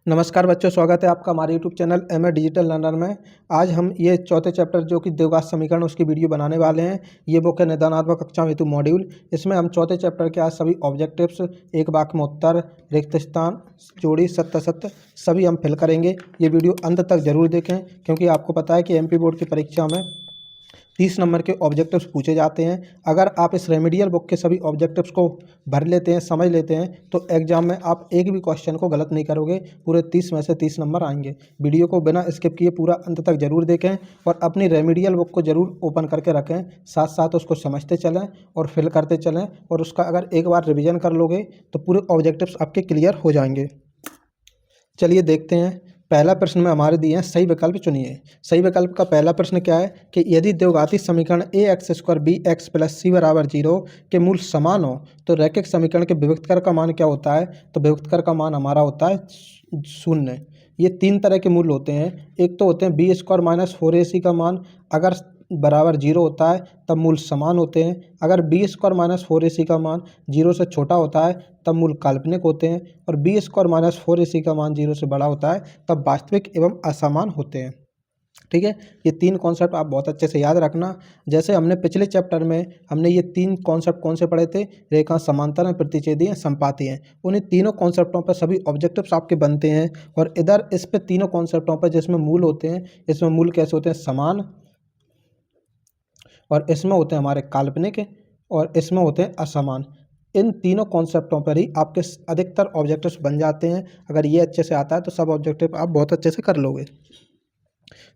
नमस्कार बच्चों, स्वागत है आपका हमारे YouTube channel MA digital learner में। आज हम ये चौथे चैप्टर जो कि द्विघात समीकरण उसकी वीडियो बनाने वाले हैं। ये बुक है निदानात्मक कक्षा हेतु मॉड्यूल। इसमें हम चौथे चैप्टर के आज सभी ऑब्जेक्टिव्स, एक वाक्य में उत्तर, रिक्त स्थान, जोड़ी, सत्य असत्य सभी हम फिल करेंगे। ये वीडियो अंत तक जरूर देखें क्योंकि आपको पता है कि एमपी बोर्ड की परीक्षा में 30 नंबर के ऑब्जेक्टिव्स पूछे जाते हैं। अगर आप इस रेमेडियल बुक के सभी ऑब्जेक्टिव्स को भर लेते हैं, समझ लेते हैं, तो एग्जाम में आप एक भी क्वेश्चन को गलत नहीं करोगे। पूरे 30 में से 30 नंबर आएंगे। वीडियो को बिना स्किप किए पूरा अंत तक जरूर देखें और अपनी रेमेडियल बुक को जरूर ओपन करके रखें। साथ साथ उसको समझते चलें और फिल करते चलें, और उसका अगर एक बार रिविजन कर लोगे तो पूरे ऑब्जेक्टिव्स आपके क्लियर हो जाएंगे। चलिए देखते हैं। पहला प्रश्न में हमारे दिए हैं सही विकल्प चुनिए। सही विकल्प का पहला प्रश्न क्या है कि यदि द्विघाती समीकरण A X square B X plus C बराबर 0 के मूल समान हो तो रैखिक समीकरण के विभक्तकर का मान क्या होता है। तो विभक्तकर का मान हमारा होता है 0। ये तीन तरह के मूल होते हैं। एक तो होते हैं बी स्क्वायर माइनस 4ac का मान अगर बराबर 0 होता है तब मूल समान होते हैं। अगर बी स्क्वायर माइनस 4ac का मान 0 से छोटा होता है तब मूल काल्पनिक होते हैं, और बी स्क्वायर माइनस 4ac का मान 0 से बड़ा होता है तब वास्तविक एवं असमान होते हैं। ठीक है, ये तीन कॉन्सेप्ट आप बहुत अच्छे से याद रखना। जैसे हमने पिछले चैप्टर में हमने ये तीन कॉन्सेप्ट कौन से पढ़े थे, रेखा समांतर हैं, प्रतिच्छेदी हैं, संपाती हैं। उन्हीं तीनों कॉन्सेप्टों पर सभी ऑब्जेक्टिव्स आपके बनते हैं। और इधर इस पे तीनों कॉन्सेप्टों पर जिसमें मूल होते हैं, इसमें मूल कैसे होते हैं, समान, और इसमें होते हैं हमारे काल्पनिक, और इसमें होते हैं असमान। इन तीनों कॉन्सेप्टों पर ही आपके अधिकतर ऑब्जेक्टिव्स बन जाते हैं। अगर ये अच्छे से आता है तो सब ऑब्जेक्टिव आप बहुत अच्छे से कर लोगे।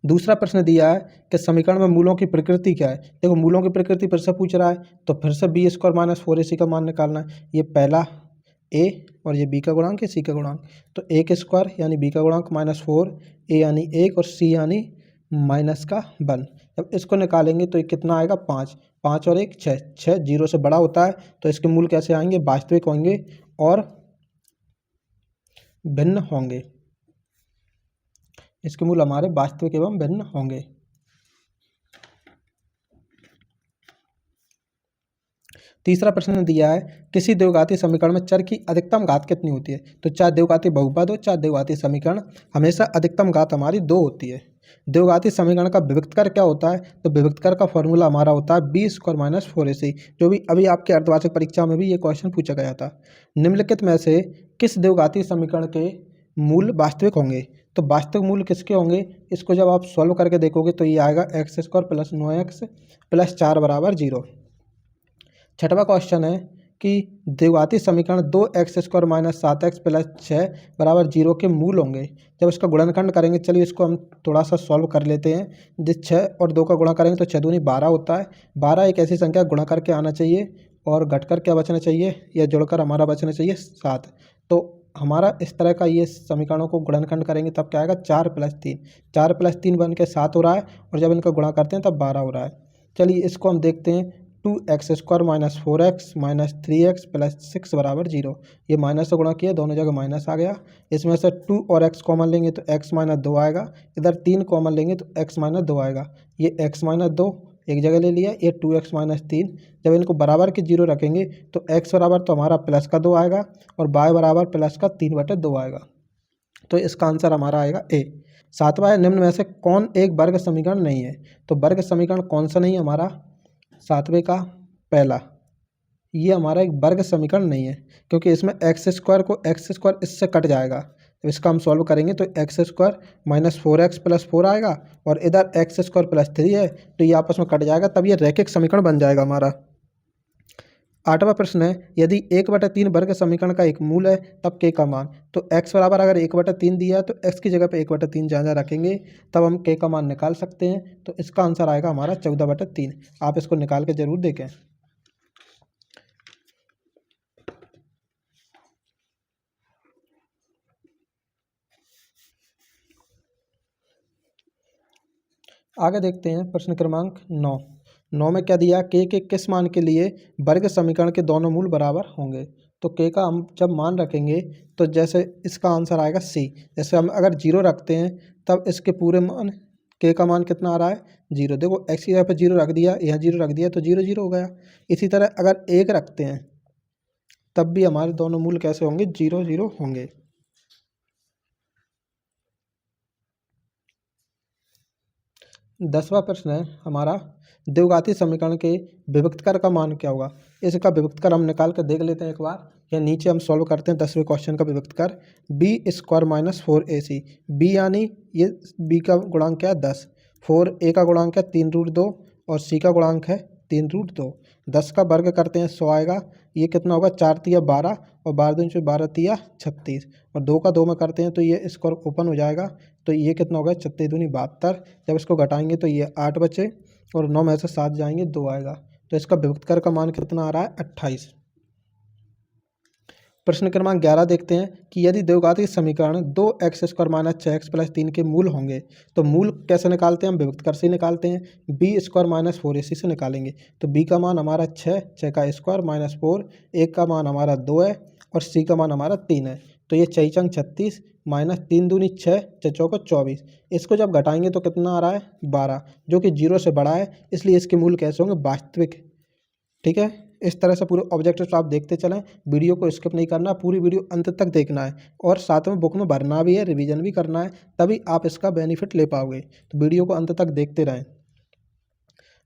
दूसरा प्रश्न दिया है कि समीकरण में मूलों की प्रकृति क्या है। देखो, मूलों की प्रकृति फिर से पूछ रहा है, तो फिर से बी स्क्वायर माइनस 4ac का मान निकालना है। ये पहला ए और ये बी का गुणांक है, सी का गुणांक। तो ए के स्क्वायर यानी बी का गुणांक माइनस 4, ए यानी 1 और सी यानी माइनस का 1। जब इसको निकालेंगे तो ये कितना आएगा, 5। 5 और 1 6, 6 0 से बड़ा होता है तो इसके मूल कैसे आएंगे, वास्तविक होंगे और भिन्न होंगे। इसके मूल हमारे वास्तविक एवं भिन्न होंगे। तीसरा प्रश्न दिया है किसी द्विघाती समीकरण में चर की अधिकतम घात कितनी होती है। तो चाहे द्विघाती बहुपद हो चाहे द्विघाती समीकरण, हमेशा अधिकतम घात हमारी 2 होती है। द्विघाती समीकरण का विभक्तकर क्या होता है, तो विभक्तकर का फॉर्मूला हमारा होता है बी स्क्वायर माइनस 4ac, जो भी अभी आपके अर्धवार्षिक परीक्षा में भी ये क्वेश्चन पूछा गया था। निम्नलिखित में से किस द्विघाती समीकरण के मूल वास्तविक होंगे। तो वास्तविक मूल किसके होंगे, इसको जब आप सॉल्व करके देखोगे तो ये आएगा x square plus 9x plus 4 बराबर 0। छठवां क्वेश्चन है कि द्विघाती समीकरण 2x square minus 7x plus 6 बराबर 0 के मूल होंगे जब इसका गुणनखंड करेंगे। चलिए इसको हम थोड़ा सा सॉल्व कर लेते हैं। जिस 6 और 2 का गुणा करेंगे तो 6 दूनी 12 होता है। 12 एक ऐसी संख्या गुणा करके आना चाहिए और घटकर क्या बचना चाहिए, या जुड़कर हमारा बचना चाहिए 7। तो हमारा इस तरह का ये समीकरणों को गुणनखंड करेंगे तब क्या आएगा, 4 प्लस 3। 4 प्लस 3 बन के 7 हो रहा है, और जब इनका गुणा करते हैं तब 12 हो रहा है। चलिए इसको हम देखते हैं। 2x square minus 4x minus 3x plus 6 बराबर 0। ये माइनस से गुणा किया, दोनों जगह माइनस आ गया। इसमें से 2 और x कॉमन लेंगे तो x माइनस 2 आएगा। इधर 3 कॉमन लेंगे तो x माइनस 2 आएगा। ये x माइनस 2 एक जगह ले लिया, ये 2x माइनस 3। जब इनको बराबर के 0 रखेंगे तो x बराबर तो हमारा प्लस का 2 आएगा और y बराबर प्लस का 3/2 आएगा। तो इसका आंसर हमारा आएगा ए। सातवां है निम्न में से कौन एक वर्ग समीकरण नहीं है। तो वर्ग समीकरण कौन सा नहीं है हमारा, सातवें का पहला, ये हमारा एक वर्ग समीकरण नहीं है क्योंकि इसमें एक्स स्क्वायर को एक्स स्क्वायर इससे कट जाएगा। तो इसका हम सॉल्व करेंगे तो x square minus 4x plus 4 आएगा, और इधर एक्स स्क्वायर प्लस 3 है तो ये आपस में कट जाएगा, तब ये रैखिक समीकरण बन जाएगा हमारा। आठवां प्रश्न है यदि 1/3 वर्ग समीकरण का एक मूल है तब के का मान। तो x बराबर अगर 1/3 दिया है तो x की जगह पे 1/3 जहाँ रखेंगे तब हम के का मान निकाल सकते हैं। तो इसका आंसर आएगा हमारा 14/3। आप इसको निकाल के जरूर देखें। आगे देखते हैं प्रश्न क्रमांक 9। 9 में क्या दिया, के किस मान के लिए वर्ग समीकरण के दोनों मूल बराबर होंगे। तो के का हम जब मान रखेंगे तो जैसे इसका आंसर आएगा सी। जैसे हम अगर 0 रखते हैं तब इसके पूरे मान, के का मान कितना आ रहा है, 0। देखो एक्स की जगह पर 0 रख दिया, यहाँ 0 रख दिया तो 0 0 हो गया। इसी तरह अगर 1 रखते हैं तब भी हमारे दोनों मूल कैसे होंगे, 0 0 होंगे। 10वां प्रश्न है हमारा, द्विघाती समीकरण के विभक्तकर का मान क्या होगा। इसका विभक्तकर हम निकाल कर देख लेते हैं एक बार, या नीचे हम सॉल्व करते हैं 10वें क्वेश्चन का विभक्तकर। B square minus 4ac, B यानी ये बी का गुणांक क्या है 10, 4a का गुणांक है 3√2 और c का गुणांक है 3√2। 10 का वर्ग करते हैं 100 आएगा, ये कितना होगा 4 तिया 12 और 12 दूनी से 12 तिया 36 और 2 का 2 में करते हैं तो ये स्क्वायर ओपन हो जाएगा, तो ये कितना होगा 36 दूनी 72। जब इसको घटाएंगे तो ये 8 बचे और 9 में से 7 जाएंगे 2 आएगा, तो इसका विभक्तकर का मान कितना आ रहा है 28। प्रश्न क्रमांक 11 देखते हैं कि यदि द्विघाती समीकरण 2x² माइनस 6x प्लस 3 के मूल होंगे तो मूल कैसे निकालते हैं, हम विभक्तकर से निकालते हैं। बी स्क्वायर माइनस 4ac से निकालेंगे, तो b का मान हमारा 6 का स्क्वायर माइनस 4, एक का मान हमारा 2 है और c का मान हमारा 3 है, तो ये 6×4 36 माइनस 3 दूनी 6, 6×4 24। इसको जब घटाएंगे तो कितना आ रहा है 12, जो कि 0 से बड़ा है, इसलिए इसके मूल कैसे होंगे वास्तविक। ठीक है, इस तरह से पूरे ऑब्जेक्टिव्स आप देखते चलें, वीडियो को स्किप नहीं करना, पूरी वीडियो अंत तक देखना है और साथ में बुक में भरना भी है, रिवीजन भी करना है, तभी आप इसका बेनिफिट ले पाओगे, तो वीडियो को अंत तक देखते रहें।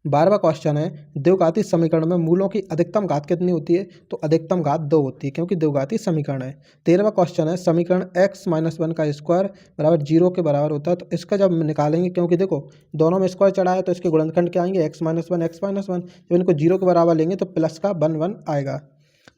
12वां क्वेश्चन है, द्विघाती समीकरण में मूलों की अधिकतम घात कितनी होती है, तो अधिकतम घात 2 होती है क्योंकि द्विघाती समीकरण है। 13वां क्वेश्चन है, समीकरण x-1 का स्क्वायर बराबर 0 के बराबर होता है, तो इसका जब निकालेंगे, क्योंकि देखो दोनों में स्क्वायर चढ़ा है तो इसके गुणनखंड क्या आएंगे x-1 x-1, जब इनको 0 के बराबर लेंगे तो प्लस का 1 आएगा।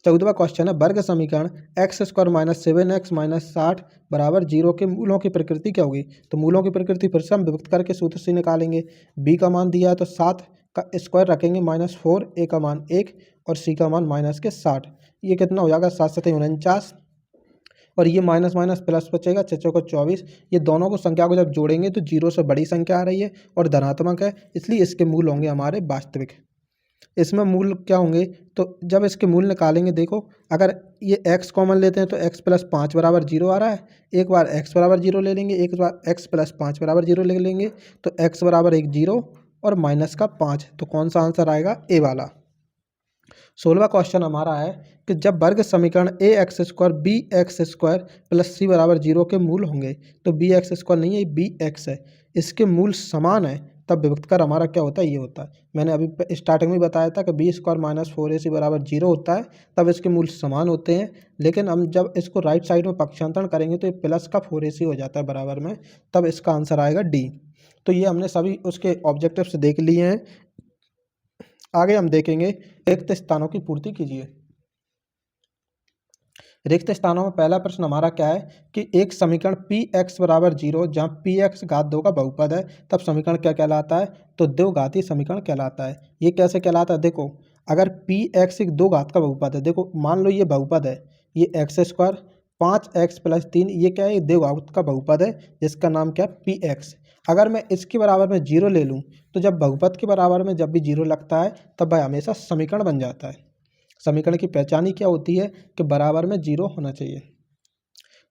14वां क्वेश्चन है, वर्ग समीकरण x² माइनस 7x माइनस 60 बराबर 0 के मूलों की प्रकृति क्या होगी, तो मूलों की प्रकृति फिर से हम विभक्त करके सूत्र से निकालेंगे। b का मान दिया है तो 7 का स्क्वायर रखेंगे माइनस 4, a का मान 1 और c का मान माइनस के 60, ये कितना हो जाएगा 7 7 49 और ये माइनस माइनस प्लस बचेगा 6 को 24। ये दोनों को संख्या को जब जोड़ेंगे तो 0 से बड़ी संख्या आ रही है और धनात्मक है, इसलिए इसके मूल होंगे हमारे वास्तविक। इसमें मूल क्या होंगे, तो जब इसके मूल निकालेंगे, देखो अगर ये x कॉमन लेते हैं तो x प्लस 5 बराबर 0 आ रहा है, एक बार x बराबर 0 ले लेंगे, एक बार x प्लस 5 बराबर 0 ले लेंगे, तो x बराबर 1 0 और माइनस का 5, तो कौन सा आंसर आएगा ए वाला। 16वां क्वेश्चन हमारा है कि जब वर्ग समीकरण ax² bx² प्लस c बराबर 0 के मूल होंगे, तो bx² नहीं है, bx है, इसके मूल समान है, तब विभक्तकर हमारा क्या होता है, ये होता है। मैंने अभी स्टार्टिंग में बताया था कि b² माइनस 4ac बराबर 0 होता है, तब इसके मूल समान होते हैं, लेकिन हम जब इसको राइट साइड में पक्षांतरण करेंगे तो ये प्लस का 4ac हो जाता है बराबर में, तब इसका आंसर आएगा डी। तो ये हमने सभी उसके ऑब्जेक्टिव्स देख लिए हैं। आगे हम देखेंगे रिक्त स्थानों की पूर्ति कीजिए। रिक्त स्थानों में पहला प्रश्न हमारा क्या है कि एक समीकरण px बराबर 0 जहाँ px घात 2 का बहुपद है, तब समीकरण क्या कहलाता है, तो द्विघाती समीकरण कहलाता है। ये कैसे कहलाता है, देखो अगर px एक 2 घात का बहुपद है, देखो मान लो ये बहुपद है, ये x² 5x प्लस 3, ये क्या है, द्विघात का बहुपद है जिसका नाम क्या है px। अगर मैं इसके बराबर में 0 ले लूँ तो जब बहुपद के बराबर में जब भी 0 लगता है तब वह हमेशा समीकरण बन जाता है। समीकरण की पहचान ही क्या होती है कि बराबर में 0 होना चाहिए।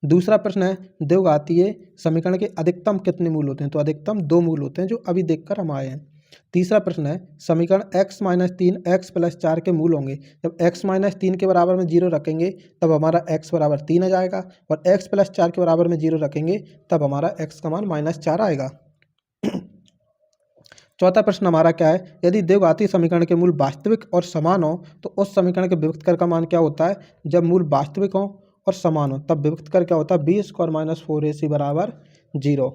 दूसरा प्रश्न है, द्विघातीय समीकरण के अधिकतम कितने मूल होते हैं, तो अधिकतम 2 मूल होते हैं, जो अभी देखकर हम आए हैं। तीसरा प्रश्न है, समीकरण x-3 x प्लस 4 के मूल होंगे, जब x-3 के बराबर में 0 रखेंगे तब हमारा x बराबर 3 आ जाएगा और x प्लस 4 के बराबर में 0 रखेंगे तब हमारा x का मान -4 आएगा। चौथा प्रश्न हमारा क्या है, यदि द्विघाती समीकरण के मूल वास्तविक और समान हो तो उस समीकरण के विभक्तकर का मान क्या होता है, जब मूल वास्तविक हो और समान हो तब विभक्तकर क्या होता है, b² माइनस 4ac बराबर 0,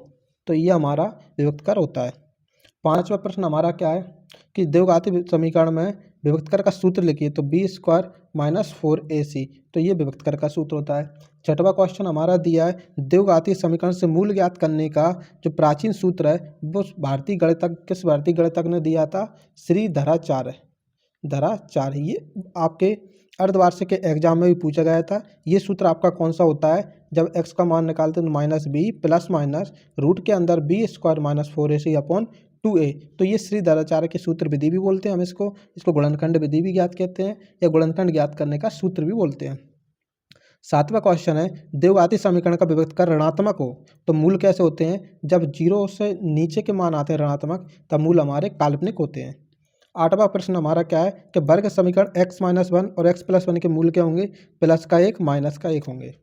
तो ये हमारा विभक्तकर होता है। पांचवा प्रश्न हमारा क्या है कि द्विघाती समीकरण में विभक्तकर का सूत्र लिखिए, तो b² माइनस 4ac, तो ये विभक्तकर का सूत्र होता है। छठवां क्वेश्चन हमारा दिया है, द्विघाती समीकरण से मूल ज्ञात करने का जो प्राचीन सूत्र है वो भारतीय गणितज्ञ किस भारतीय गणितज्ञ ने दिया था, श्री धराचार्य। ये आपके अर्धवार्षिक के एग्जाम में भी पूछा गया था। ये सूत्र आपका कौन सा होता है, जब x का मान निकालते हैं minus B plus minus root के अंदर b² minus 4ac upon 2a, तो ये श्री धराचार्य के सूत्र विधि भी बोलते हैं हम इसको गुणनखंड विधि भी ज्ञात कहते हैं या गुणनखंड ज्ञात करने का सूत्र भी बोलते हैं। सातवां क्वेश्चन है, द्विघाती समीकरण का विभक्तकर ऋणात्मक हो तो मूल कैसे होते हैं, जब 0 से नीचे के मान आते हैं ऋणात्मक तब मूल हमारे काल्पनिक होते हैं। आठवां प्रश्न हमारा क्या है कि वर्ग समीकरण x-1 और x+1 के मूल क्या होंगे, +1 -1 होंगे।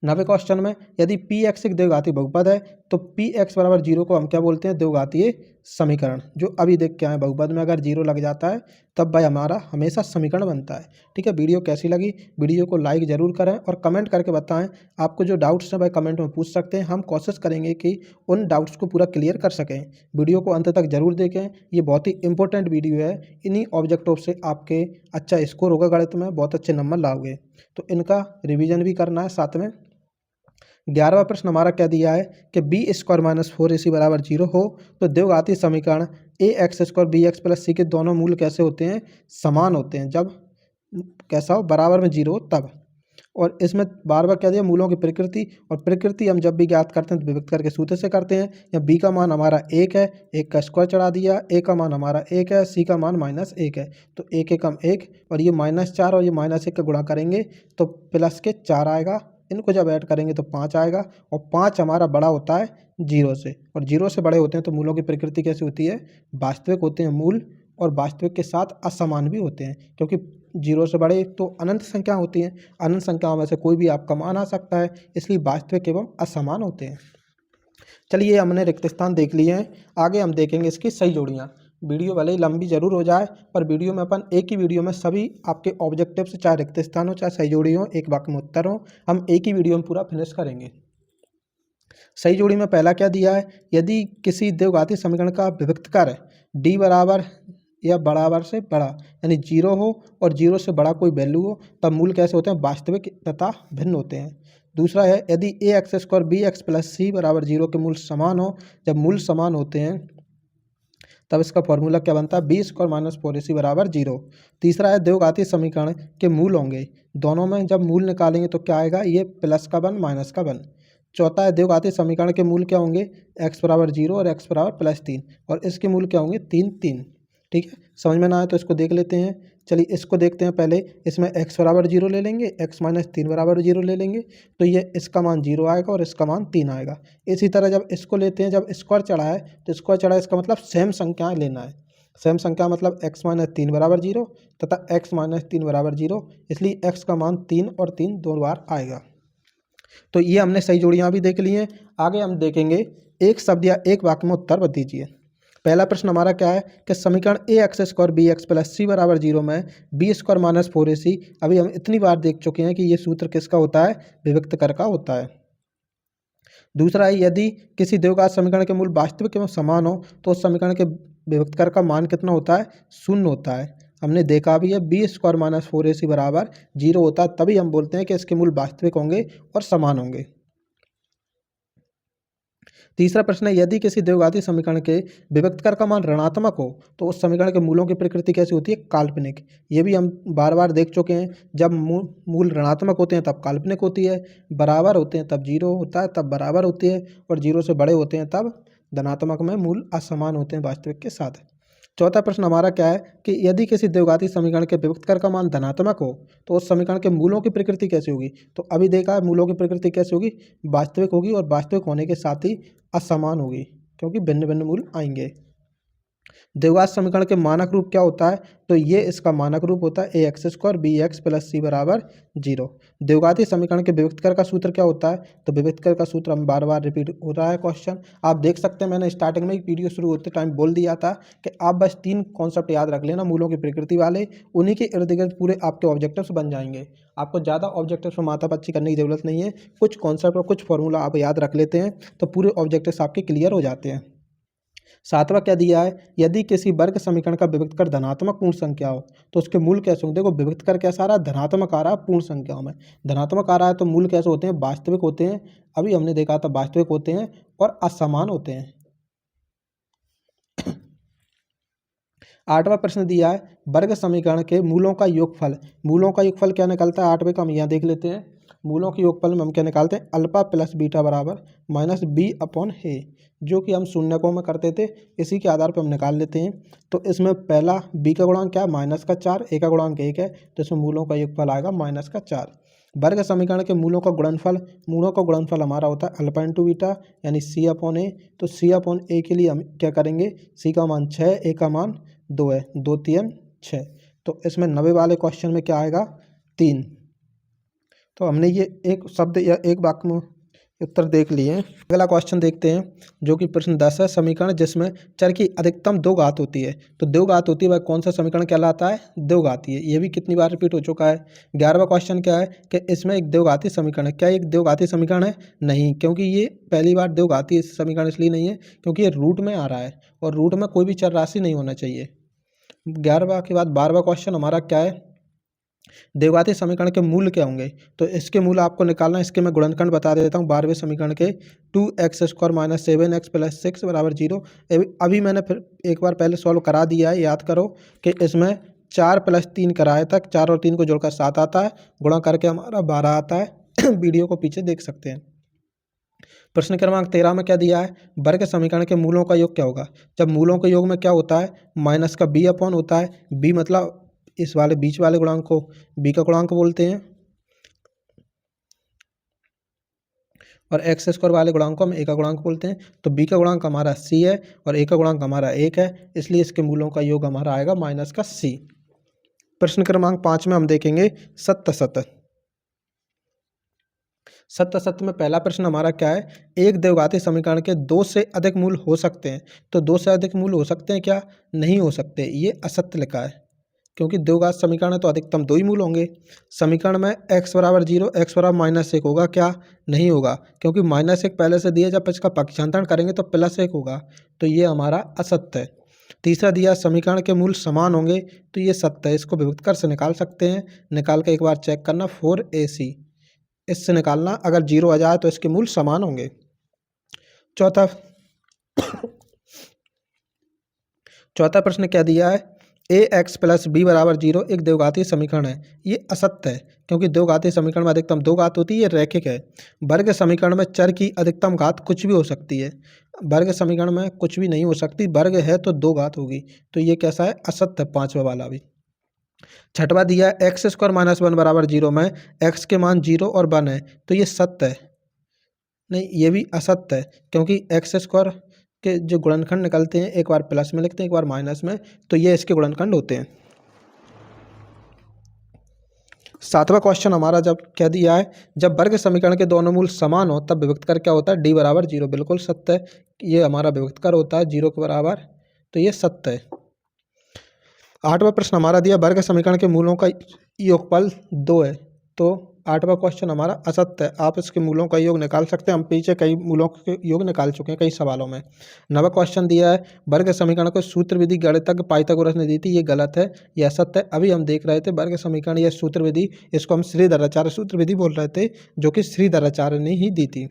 नवे क्वेश्चन में यदि पी एक्स एक द्विघाती बहुपद है तो पी एक्स बराबर 0 को हम क्या बोलते हैं, द्विघातीय समीकरण। जो अभी देख के आए बहुपद में अगर 0 लग जाता है तब भाई हमारा हमेशा समीकरण बनता है। ठीक है, वीडियो कैसी लगी, वीडियो को लाइक ज़रूर करें और कमेंट करके बताएं। आपको जो डाउट्स हैं भाई कमेंट में पूछ सकते हैं, हम कोशिश करेंगे कि उन डाउट्स को पूरा क्लियर कर सकें। वीडियो को अंत तक जरूर देखें, ये बहुत ही इंपॉर्टेंट वीडियो है। इन्हीं ऑब्जेक्टिव से आपके अच्छा स्कोर होगा, गणित में बहुत अच्छे नंबर लाओगे, तो इनका रिवीजन भी करना है साथ में। 11वां प्रश्न हमारा क्या दिया है कि बी स्क्वायर माइनस 4ac बराबर 0 हो तो द्विघाती समीकरण A X square B X plus C के दोनों मूल कैसे होते हैं, समान होते हैं। जब कैसा हो, बराबर में 0 हो तब। और इसमें बार बार क्या दिया, मूलों की प्रकृति, और प्रकृति हम जब भी ज्ञात करते हैं तो विभक्त करके सूत्र से करते हैं। या बी का मान हमारा 1 है, 1 का स्क्वायर चढ़ा दिया, ए का मान हमारा 1 है, सी का मान -1 है, तो 1 एकम 1 और ये -4 और ये -1 का गुणा करेंगे तो प्लस के 4 आएगा। इनको जब ऐड करेंगे तो 5 आएगा, और 5 हमारा बड़ा होता है 0 से, और 0 से बड़े होते हैं तो मूलों की प्रकृति कैसी होती है, वास्तविक होते हैं मूल, और वास्तविक के साथ असमान भी होते हैं, क्योंकि 0 से बड़े तो अनंत संख्या होती हैं, अनंत संख्याओं में से कोई भी आपका मान आ सकता है, इसलिए वास्तविक एवं असमान होते हैं। चलिए हमने रिक्त स्थान देख लिए हैं, आगे हम देखेंगे इसकी सही जोड़ियाँ। वीडियो भले ही लंबी जरूर हो जाए, पर वीडियो में अपन एक ही वीडियो में सभी आपके ऑब्जेक्टिव्स, चाहे रिक्त स्थान हो चाहे सही जोड़ी हो, एक वाक्य में उत्तर हो, हम एक ही वीडियो में पूरा फिनिश करेंगे। सही जोड़ी में पहला क्या दिया है, यदि किसी द्विघाती समीकरण का विभक्त कर डी बराबर या बराबर से बड़ा यानी 0 हो और 0 से बड़ा कोई वैल्यू हो, तब मूल कैसे होते हैं, वास्तविक तथा भिन्न होते हैं। दूसरा है यदि A X square B X plus C बराबर 0 के मूल समान हो, जब मूल समान होते हैं तब इसका फॉर्मूला क्या बनता है, बी स्क्वायर माइनस 4ac बराबर 0। तीसरा है द्विघाती समीकरण के मूल होंगे, दोनों में जब मूल निकालेंगे तो क्या आएगा, ये प्लस का 1 माइनस का 1। चौथा है द्विघाती समीकरण के मूल क्या होंगे, x बराबर 0 और x बराबर +3, और इसके मूल क्या होंगे, 3 3। ठीक है, समझ में ना आए तो इसको देख लेते हैं। चलिए इसको देखते हैं पहले। इसमें x बराबर 0 ले लेंगे, x माइनस 3 बराबर 0 ले लेंगे, तो ये इसका मान 0 आएगा और इसका मान 3 आएगा। इसी तरह जब इसको लेते हैं, जब स्क्वायर चढ़ा है तो स्क्वायर चढ़ा है, इसका मतलब सेम संख्याएं लेना है। सेम संख्या मतलब x माइनस 3 बराबर 0 तथा x माइनस 3 बराबर 0, इसलिए x का मान 3 और 3 दो बार आएगा। तो ये हमने सही जोड़ियाँ भी देख ली हैं। आगे हम देखेंगे एक शब्द या एक वाक्य में उत्तर बता दीजिए। पहला प्रश्न हमारा क्या है कि समीकरण A X square B X plus C बराबर 0 में बी स्क्वायर माइनस 4ac, अभी हम इतनी बार देख चुके हैं कि ये सूत्र किसका होता है, विभक्त कर का होता है। दूसरा है यदि किसी द्विघात समीकरण के मूल वास्तविक एवं समान हो तो उस समीकरण के विभक्त कर का मान कितना होता है, 0 होता है। हमने देखा भी है बी स्क्वायर माइनस 4ac बराबर 0 होता है, तभी हम बोलते हैं कि इसके मूल वास्तविक होंगे और समान होंगे। तीसरा प्रश्न है यदि किसी द्विघाती समीकरण के विभक्त कर का मान ऋणात्मक हो तो उस समीकरण के मूलों की प्रकृति कैसी होती है, काल्पनिक। ये भी हम बार बार देख चुके हैं, जब मूल ऋणात्मक होते हैं तब काल्पनिक होती है, बराबर होते हैं तब 0 होता है तब बराबर होती है, और 0 से बड़े होते हैं तब धनात्मक में मूल असमान होते हैं वास्तविक के साथ। चौथा प्रश्न हमारा क्या है कि यदि किसी द्विघाती समीकरण के विभक्त कर का मान धनात्मक हो तो उस समीकरण के मूलों की प्रकृति कैसी होगी। तो अभी देखा है मूलों की प्रकृति कैसी होगी, वास्तविक होगी, और वास्तविक होने के साथ ही असमान होगी, क्योंकि भिन्न भिन्न मूल आएंगे। द्विघात समीकरण के मानक रूप क्या होता है, तो ये इसका मानक रूप होता है A X square B X plus C बराबर 0। द्विघाती समीकरण के विभक्त कर का सूत्र क्या होता है, तो विभक्त कर का सूत्र हम बार बार रिपीट हो रहा है क्वेश्चन, आप देख सकते हैं। मैंने स्टार्टिंग में ही वीडियो शुरू होते टाइम बोल दिया था कि आप बस 3 कॉन्सेप्ट याद रख लेना मूलों की प्रकृति वाले, उन्हीं के इर्द गिर्द पूरे आपके ऑब्जेक्टिव्स बन जाएंगे। आपको ज़्यादा ऑब्जेक्टिव्स पर माथापच्ची करने की जरूरत नहीं है, कुछ कॉन्सेप्ट और कुछ फॉर्मूला आप याद रख लेते हैं तो पूरे ऑब्जेक्टिव्स आपके क्लियर हो जाते हैं। सातवां क्या दिया है, यदि किसी वर्ग समीकरण का विभक्त कर धनात्मक पूर्ण संख्या हो तो उसके मूल कैसे होंगे। देखो विभक्त कर कैसा आ रहा है, धनात्मक आ रहा है, पूर्ण संख्याओं में धनात्मक आ रहा है, तो मूल कैसे होते हैं, वास्तविक होते हैं। अभी हमने देखा था वास्तविक होते हैं और असमान होते हैं। आठवां प्रश्न दिया है वर्ग समीकरण के मूलों का योगफल। मूलों का योगफल क्या निकलता है, 8वें का हम यहाँ देख लेते हैं। मूलों के योगफल में हम क्या निकालते हैं, अल्फा प्लस बीटा बराबर माइनस बी अपॉन ए, जो कि हम शून्यकों में करते थे, इसी के आधार पर हम निकाल लेते हैं। तो इसमें पहला बी का गुणांक क्या है, -4, ए का गुणांक 1 है, तो इसमें मूलों का योगफल आएगा -4। वर्ग समीकरण के मूलों का गुणनफल हमारा होता है अल्फा इंटू बीटा यानी सी अपॉन ए। तो सी अपॉन ए के लिए हम क्या करेंगे, सी का मान 6, ए का मान 2 है, 2 3 6, तो इसमें 90 वाले क्वेश्चन में क्या आएगा, 3। तो हमने ये एक शब्द या एक वाक्य में उत्तर देख लिए। अगला क्वेश्चन देखते हैं जो कि प्रश्न 10 है। समीकरण जिसमें चर की अधिकतम दो घात होती है, तो दो घात होती है वह कौन सा समीकरण कहलाता है? दो घाती है। ये भी कितनी बार रिपीट हो चुका है। 11वां क्वेश्चन क्या है कि इसमें एक द्विघाती समीकरण है। क्या एक द्विघाती समीकरण है? नहीं, क्योंकि ये पहली बार द्विघाती समीकरण इसलिए नहीं है क्योंकि ये रूट में आ रहा है और रूट में कोई भी चर राशि नहीं होना चाहिए। 11वां के बाद 12वां क्वेश्चन हमारा क्या है? द्विघाती समीकरण के मूल क्या होंगे? तो इसके मूल आपको निकालना है। इसके मैं गुणनखंड बता देता हूँ। 12वें समीकरण के 2x² - 7x + 6 = 0। अभी मैंने फिर एक बार पहले सॉल्व करा दिया है। याद करो कि इसमें 4 + 3 कराए तक 4 और 3 को जोड़कर 7 आता है, गुणा करके हमारा 12 आता है। वीडियो को पीछे देख सकते हैं। प्रश्न क्रमांक 13 में क्या दिया है? वर्ग समीकरण के मूलों का योग क्या होगा? जब मूलों के योग में क्या होता है? माइनस का b अपॉन होता है। b मतलब इस वाले बीच वाले गुणांक को b का गुणांक बोलते हैं और x² वाले गुणांक को हम a का गुणांक बोलते हैं। तो b का गुणांक हमारा c है और a का गुणांक हमारा 1 है, इसलिए इसके मूलों का योग हमारा आएगा माइनस का c। प्रश्न क्रमांक 5 में हम देखेंगे सत्य सत्य। सत्य सत्य में पहला प्रश्न हमारा क्या है? एक द्विघाती समीकरण के दो से अधिक मूल हो सकते हैं। तो दो से अधिक मूल हो सकते हैं क्या? नहीं हो सकते, ये असत्य लिखा है क्योंकि द्विघात समीकरण है तो अधिकतम दो ही मूल होंगे। समीकरण में x = 0 x = -1 होगा क्या? नहीं होगा, क्योंकि -1 पहले से दिया, जब इसका पक्षांतरण करेंगे तो +1 होगा, तो ये हमारा असत्य है। तीसरा दिया समीकरण के मूल समान होंगे, तो ये सत्य है। इसको विभक्त कर से निकाल सकते हैं। निकाल के एक बार चेक करना 4ac, इससे निकालना अगर 0 आ जाए तो इसके मूल समान होंगे। चौथा प्रश्न क्या दिया है? ax + b = 0 एक द्विघाती समीकरण है। ये असत्य है क्योंकि द्विघाती समीकरण में अधिकतम दो घात होती है, ये रैखिक है। वर्ग समीकरण में चर की अधिकतम घात कुछ भी हो सकती है। वर्ग समीकरण में कुछ भी नहीं हो सकती, वर्ग है तो दो घात होगी, तो ये कैसा है? असत्य है, पांचवा वाला भी। छठवा दिया x² - 1 = 0 में x के मान 0 और 1 है, तो ये सत्य है। नहीं, ये भी असत्य है क्योंकि x² के जो गुणनखंड निकलते हैं, एक बार प्लस में लिखते हैं, एक बार माइनस में, तो ये इसके गुणनखंड होते हैं। सातवां क्वेश्चन हमारा जब क्या दिया है? जब वर्ग समीकरण के दोनों मूल समान हो तब विभक्त कर क्या होता है? d = 0। बिल्कुल सत्य है, ये हमारा विभक्त कर होता है 0 के बराबर, तो ये सत्य है। आठवां प्रश्न हमारा दिया वर्ग समीकरण के मूलों का योगफल 2 है, तो आठवां क्वेश्चन हमारा असत्य है। आप इसके मूलों का योग निकाल सकते हैं। हम पीछे कई मूलों के योग निकाल चुके हैं कई सवालों में। नवा क्वेश्चन दिया है वर्ग समीकरण को सूत्र विधि गणितज्ञ पाइथागोरस ने दी थी, ये गलत है, ये असत्य है। अभी हम देख रहे थे वर्ग समीकरण या सूत्र विधि, इसको हम श्रीधराचार्य सूत्र विधि बोल रहे थे, जो कि श्रीधराचार्य ने ही दी थी।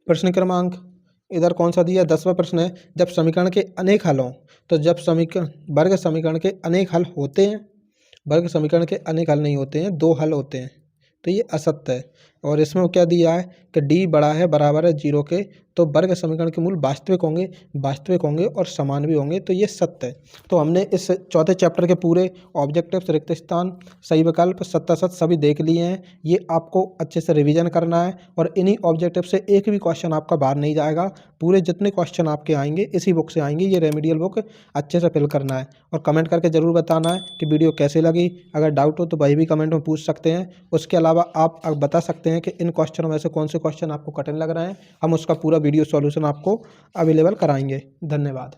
प्रश्न क्रमांक इधर कौन सा दिया? 10वां प्रश्न है जब समीकरण के अनेक हल हों, तो जब वर्ग समीकरण के अनेक हल होते हैं, वर्ग समीकरण के अनेक हल नहीं होते हैं, दो हल होते हैं, तो ये असत्य है। और इसमें क्या दिया है कि d बड़ा है बराबर है 0 के, तो वर्ग समीकरण के मूल वास्तविक होंगे और समान भी होंगे, तो ये सत्य है। तो हमने इस चौथे चैप्टर के पूरे ऑब्जेक्टिव्स, रिक्त स्थान, सही विकल्प, सत्य सत्य सभी देख लिए हैं। ये आपको अच्छे से रिवीजन करना है और इन्हीं ऑब्जेक्टिव से एक भी क्वेश्चन आपका बाहर नहीं जाएगा। पूरे जितने क्वेश्चन आपके आएंगे इसी बुक से आएंगे। ये रेमेडियल बुक अच्छे से फिल करना है और कमेंट करके ज़रूर बताना है कि वीडियो कैसे लगी। अगर डाउट हो तो वही भी कमेंट में पूछ सकते हैं। उसके अलावा आप बता सकते हैं कि इन क्वेश्चनों में से कौन से क्वेश्चन आपको कठिन लग रहे हैं, हम उसका पूरा वीडियो सॉल्यूशन आपको अवेलेबल कराएंगे। धन्यवाद।